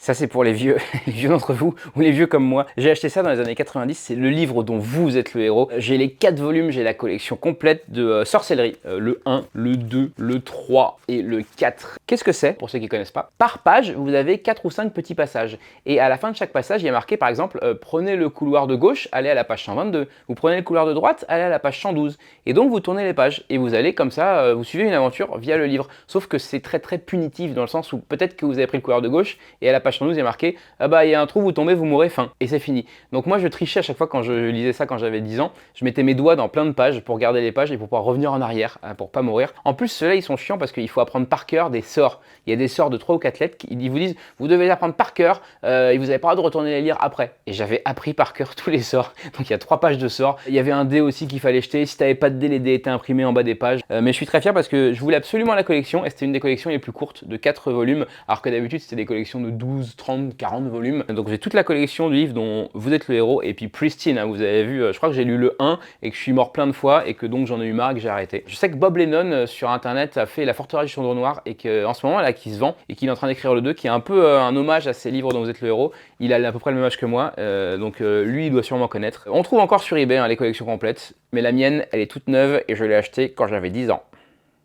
Ça, c'est pour les vieux, les vieux d'entre vous ou les vieux comme moi. J'ai acheté ça dans les années 90, c'est le livre dont vous êtes le héros. J'ai les 4 volumes, j'ai la collection complète de sorcellerie. Le 1, le 2, le 3 et le 4. Qu'est-ce que c'est, pour ceux qui ne connaissent pas? Par page, vous avez 4 ou 5 petits passages. Et à la fin de chaque passage, il y a marqué, par exemple, prenez le couloir de gauche, allez à la page 122. Vous prenez le couloir de droite, allez à la page 112. Et donc, vous tournez les pages. Et vous allez comme ça, vous suivez une aventure via le livre. Sauf que c'est très très punitif, dans le sens où peut-être que vous avez pris le couloir de gauche, et à la page 112, il y a marqué ah bah il y a un trou, vous tombez, vous mourrez, fin. Et c'est fini. Donc moi je trichais à chaque fois quand je lisais ça quand j'avais 10 ans. Je mettais mes doigts dans plein de pages pour garder les pages et pour pouvoir revenir en arrière, pour pas mourir. En plus ceux-là ils sont chiants parce qu'il faut apprendre par cœur des sorts. Il y a des sorts de 3 ou 4 lettres qui vous disent vous devez les apprendre par cœur et vous n'avez pas le droit de retourner les lire après. Et j'avais appris par cœur tous les sorts. Donc il y a 3 pages de sorts. Il y avait un dé aussi qu'il fallait jeter. Si t'avais pas de dé, les dés étaient imprimés en bas des pages. Mais je suis très fier parce que je voulais absolument la collection et c'était une des collections les plus courtes de 4 volumes alors que d'habitude c'était des collections de 12, 30, 40 volumes. Donc j'ai toute la collection du livre dont vous êtes le héros et puis pristine, hein, vous avez vu, je crois que j'ai lu le 1 et que je suis mort plein de fois et que donc j'en ai eu marre et que j'ai arrêté. Je sais que Bob Lennon sur internet a fait La Forteresse du Chandre Noir et qu'en ce moment là qui se vend et qu'il est en train d'écrire le 2 qui est un peu un hommage à ces livres dont vous êtes le héros. Il a à peu près le même âge que moi, donc lui il doit sûrement connaître. On trouve encore sur eBay hein, les collections complètes, mais la mienne elle est toute neuve et je l'ai achetée quand j'avais 10 ans.